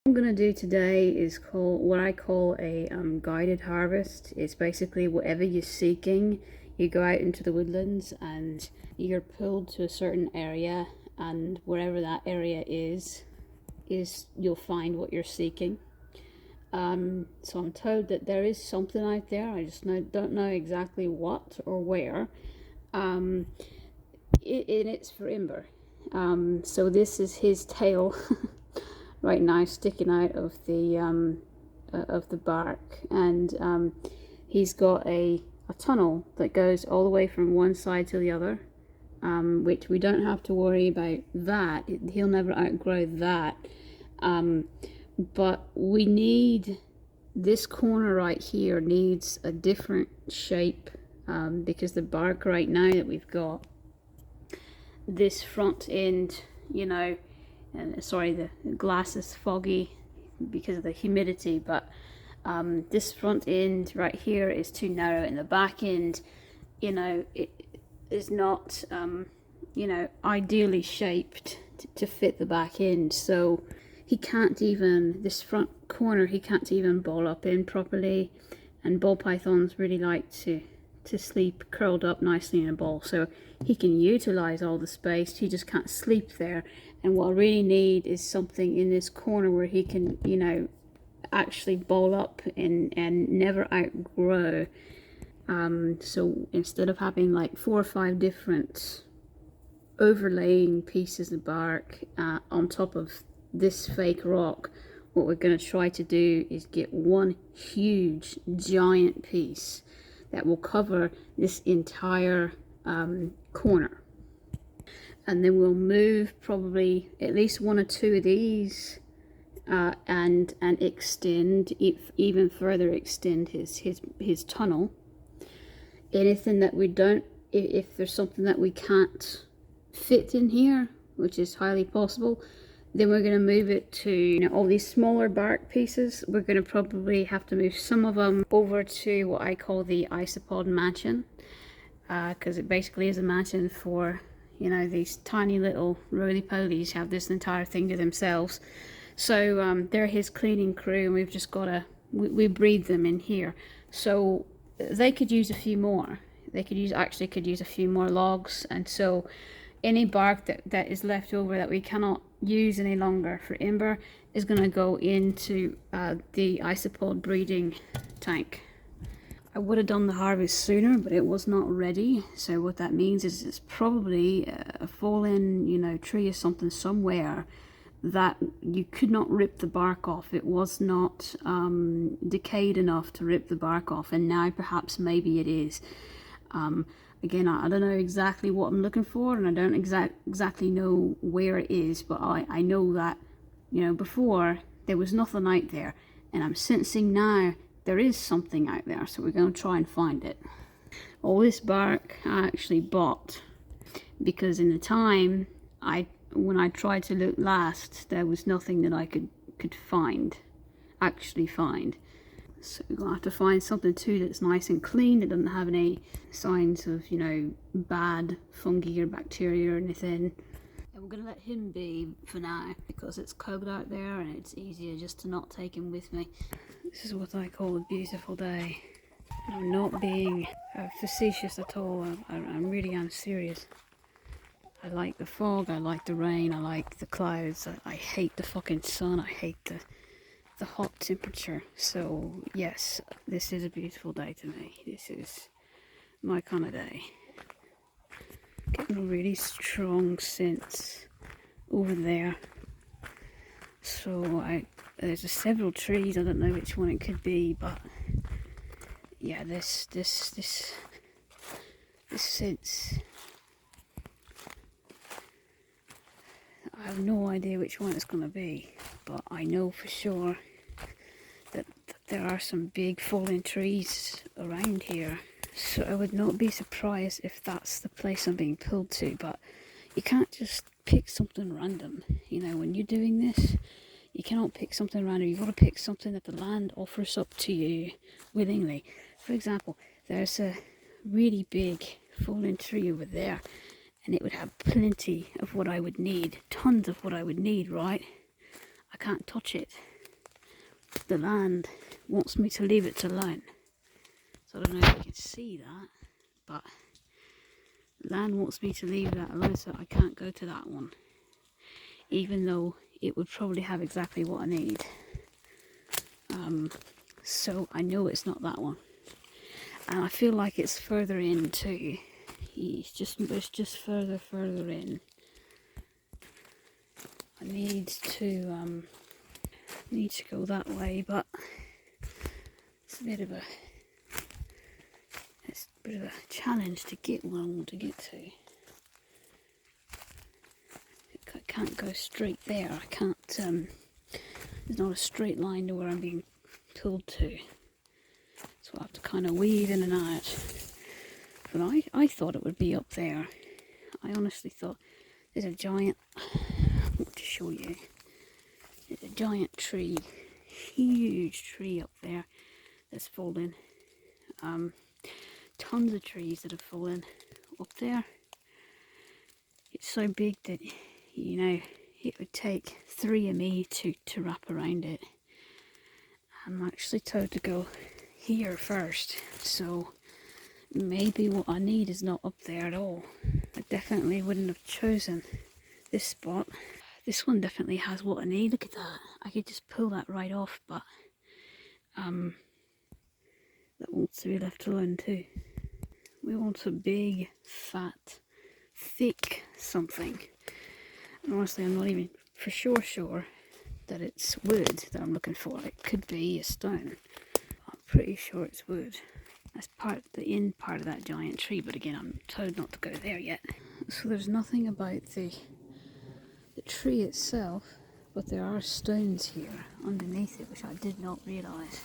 I'm gonna do today is what I call a guided harvest. It's basically whatever you're seeking. You go out into the woodlands and you're pulled to a certain area, and wherever that area is you'll find what you're seeking. So I'm told that there is something out there. I just don't know exactly what or where. And it's for Ember. So this is his tail right now, sticking out of the bark, and he's got a tunnel that goes all the way from one side to the other, which we don't have to worry about that. He'll never outgrow that. But we need this corner right here needs a different shape, because the bark right now that we've got, this front end, and sorry, the glass is foggy because of the humidity, but this front end right here is too narrow, and the back end, it is not, ideally shaped to fit the back end. So he can't even, this front corner, he can't even ball up in properly. And ball pythons really like to sleep curled up nicely in a ball, so he can utilize all the space, he just can't sleep there. And what I really need is something in this corner where he can, actually ball up and never outgrow. So instead of having like 4 or 5 different overlaying pieces of bark on top of this fake rock, what we're going to try to do is get one huge giant piece that will cover this entire corner, and then we'll move probably at least 1 or 2 of these and extend, even further extend his tunnel. Anything that we don't, if there's something that we can't fit in here, which is highly possible, then we're going to move it to all these smaller bark pieces. We're going to probably have to move some of them over to what I call the isopod mansion, because it basically is a mansion for these tiny little roly-polies have this entire thing to themselves. So they're his cleaning crew, and we've just got to we breed them in here. So they could use a few more. They could use a few more logs, and so any bark that is left over that we cannot use any longer for Ember is going to go into the isopod breeding tank. I would have done the harvest sooner, but it was not ready. So what that means is it's probably a fallen, tree or something somewhere that you could not rip the bark off. It was not decayed enough to rip the bark off, and now perhaps maybe it is. Again, I don't know exactly what I'm looking for, and I don't exactly know where it is, but I know that, before there was nothing out there, and I'm sensing now there is something out there, so we're going to try and find it. All this bark I actually bought, because in the time, when I tried to look last, there was nothing that I could actually find. So we're going to have to find something too that's nice and clean, that doesn't have any signs of, bad fungi or bacteria or anything. And we're going to let him be for now, because it's cold out there and it's easier just to not take him with me. This is what I call a beautiful day. I'm not being facetious at all. I'm really serious. I like the fog, I like the rain, I like the clouds. I hate the fucking sun, I hate the hot temperature. So yes, this is a beautiful day to me. This is my kind of day. Getting a really strong sense over there. So there's several trees. I don't know which one it could be, but yeah, this sense. I have no idea which one it's going to be, but I know for sure that there are some big fallen trees around here. So I would not be surprised if that's the place I'm being pulled to, but you can't just pick something random. When you're doing this, you cannot pick something random. You've got to pick something that the land offers up to you willingly. For example, there's a really big fallen tree over there, and it would have plenty of what I would need, tons of what I would need, right? I can't touch it. the land wants me to leave it alone. So I don't know if you can see that, but land wants me to leave that alone, so I can't go to that one, even though it would probably have exactly what I need. So I know it's not that one, and I feel like it's further in too. It's just further in. I need to go that way, but it's a bit of a challenge to get where I want to get to. I can't go straight there. I can't. There's not a straight line to where I'm being pulled to, so I have to kind of weave in and out. But I thought it would be up there. I honestly thought there's a giant. I want to show you. There's a giant tree, huge tree up there that's fallen. Tons of trees that have fallen up there. It's so big that, you know, it would take 3 of me to wrap around it. I'm actually told to go here first, so maybe what I need is not up there at all. I definitely wouldn't have chosen this spot. This one definitely has what I need. Look at that. I could just pull that right off, but that wants to be left alone too. We want a big, fat, thick something. And honestly, I'm not even for sure that it's wood that I'm looking for. It could be a stone. I'm pretty sure it's wood. That's the end part of that giant tree, but again, I'm told not to go there yet. So there's nothing about the tree itself, but there are stones here underneath it, which I did not realise.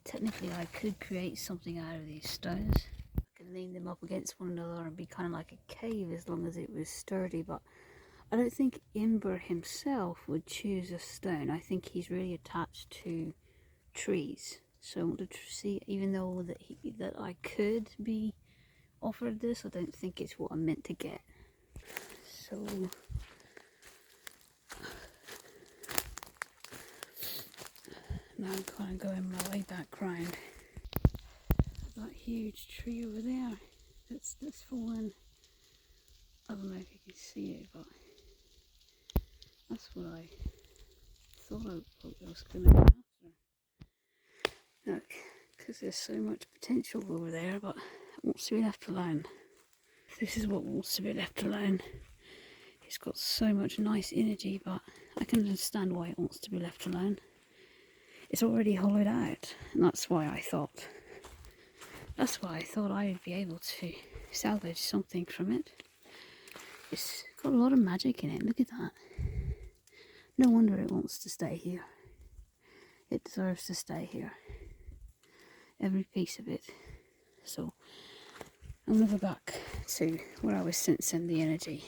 Technically, I could create something out of these stones. I could lean them up against one another and be kind of like a cave as long as it was sturdy, but I don't think Ember himself would choose a stone. I think he's really attached to trees. So I wanted to see, even though that I could be offered this, I don't think it's what I'm meant to get. So now I'm kind of going my way back round. That huge tree over there that's fallen. I don't know if you can see it, but that's what I thought I was going to be after. Look, because there's so much potential over there, but it wants to be left alone. This is what wants to be left alone. It's got so much nice energy, but I can understand why it wants to be left alone. It's already hollowed out, and that's why I thought I'd be able to salvage something from it. It's got a lot of magic in it. Look at that. No wonder it wants to stay here. It deserves to stay here. Every piece of it. So I'm going to go back to where I was sensing the energy.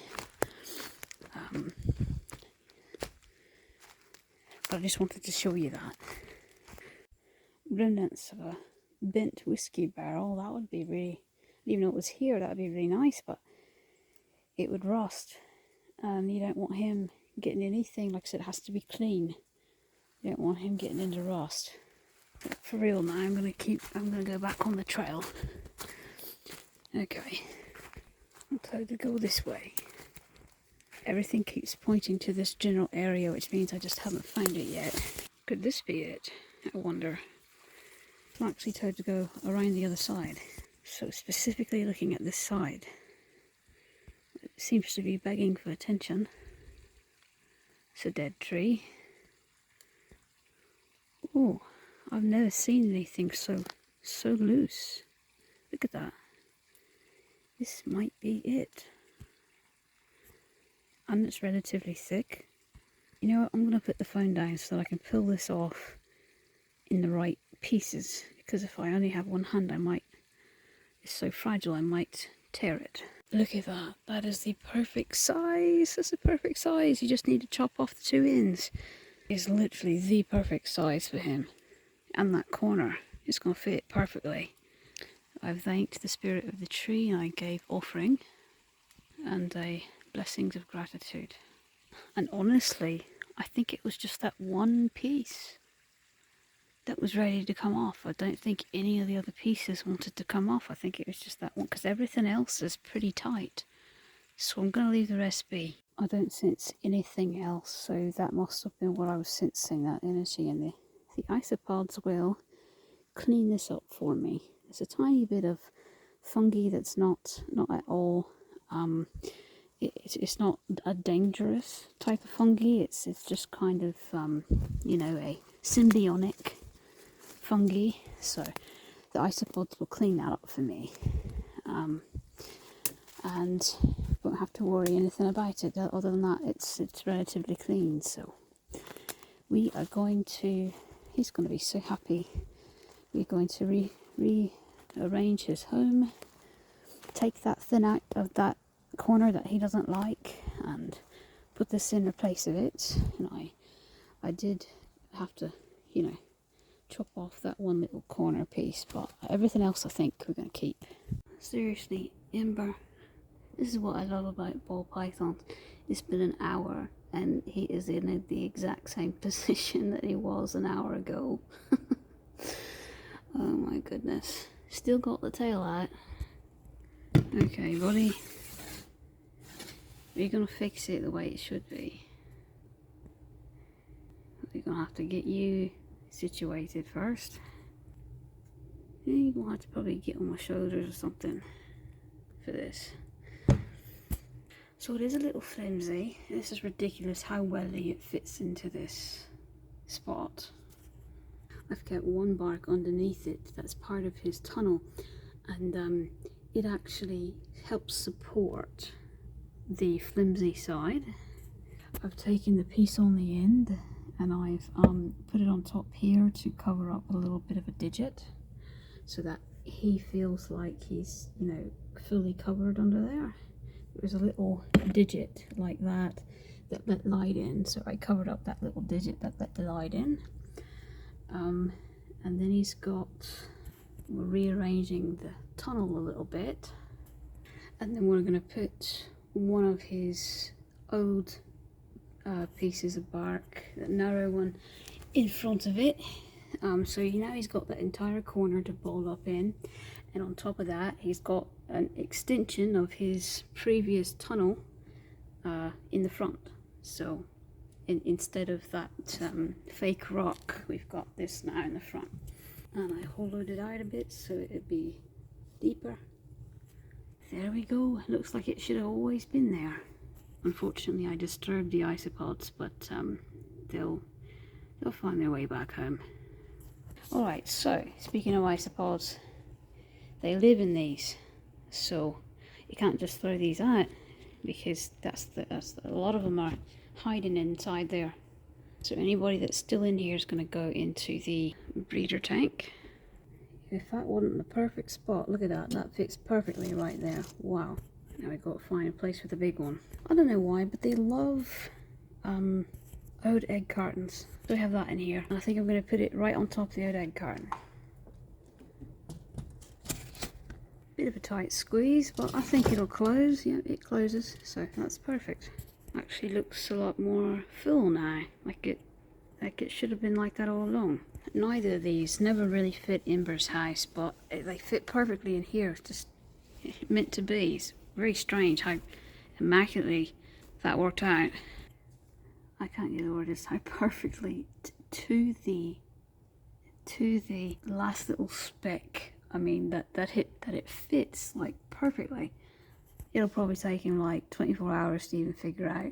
But I just wanted to show you that. Remnants of a bent whiskey barrel, that would be really, even though it was here, that would be really nice, but it would rust. And you don't want him getting anything, like I said, it has to be clean. You don't want him getting into rust. But for real now, I'm going to go back on the trail. Okay. I'm told to go this way. Everything keeps pointing to this general area, which means I just haven't found it yet. Could this be it? I wonder. I'm actually told to go around the other side. So specifically looking at this side. It seems to be begging for attention. It's a dead tree. Oh, I've never seen anything so loose. Look at that. This might be it. And it's relatively thick. You know what, I'm going to put the phone down so that I can pull this off in the right pieces, because if I only have one hand it's so fragile I might tear it. Look at that, that is the perfect size. That's the perfect size. You just need to chop off the 2 ends. It's literally the perfect size for him. And that corner is going to fit perfectly. I've thanked the spirit of the tree and I gave offering and blessings of gratitude. And honestly, I think it was just that one piece. that was ready to come off. I don't think any of the other pieces wanted to come off. I think it was just that one, because everything else is pretty tight. So I'm going to leave the rest be. I don't sense anything else, so that must have been what I was sensing, that energy. And the isopods will clean this up for me. There's a tiny bit of fungi that's not at all it's not a dangerous type of fungi. It's just kind of you know, a symbiotic fungi. So the isopods will clean that up for me, and won't have to worry anything about it. Other than that, it's relatively clean. So we are going to. He's going to be so happy. We're going to rearrange his home, take that thing out of that corner that he doesn't like, and put this in place of it. And I did have to, you know, chop off that one little corner piece, but everything else I think we're going to keep. Seriously, Ember, this is what I love about ball pythons. It's been an hour and he is in the exact same position that he was an hour ago. Oh my goodness. Still got the tail out. Okay, buddy. We're going to fix it the way it should be. We're going to have to get you situated first. You're going to have to probably get on my shoulders or something for this. So it is a little flimsy. This is ridiculous how well it fits into this spot. I've kept one bark underneath it that's part of his tunnel, and it actually helps support the flimsy side. I've taken the piece on the end and I've put it on top here to cover up a little bit of a digit, so that he feels like he's, you know, fully covered under there. There's a little digit like that that let light in, so I covered up that little digit that let the light in. And then we're rearranging the tunnel a little bit, and then we're going to put one of his old pieces of bark, that narrow one, in front of it. So now he's got that entire corner to ball up in, and on top of that he's got an extension of his previous tunnel in the front. So instead of that fake rock, we've got this now in the front, and I hollowed it out a bit so it'd be deeper. There we go. Looks like it should have always been there. Unfortunately I disturbed the isopods, but they'll find their way back home. Alright, so speaking of isopods, they live in these, so you can't just throw these out, because a lot of them are hiding inside there. So anybody that's still in here is going to go into the breeder tank. If that wasn't the perfect spot, look at that, that fits perfectly right there. Wow. Now we've got to find a place for the big one. I don't know why, but they love old egg cartons. So I have that in here, and I think I'm going to put it right on top of the old egg carton. Bit of a tight squeeze, but I think it'll close. Yeah, it closes, so that's perfect. Actually looks a lot more full now, like it should have been like that all along. Neither of these never really fit Ember's house, but they fit perfectly in here. It's just meant to be. It's very strange how immaculately that worked out. I can't get over this, how perfectly to the last little speck. I mean, that it fits like perfectly. It'll probably take him like 24 hours to even figure out,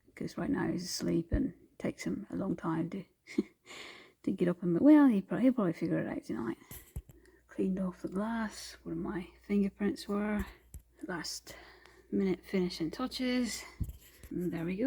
because right now he's asleep and it takes him a long time to to get up and, well, he'll probably figure it out tonight. Cleaned off the glass where my fingerprints were. Last minute finishing touches. And there we go.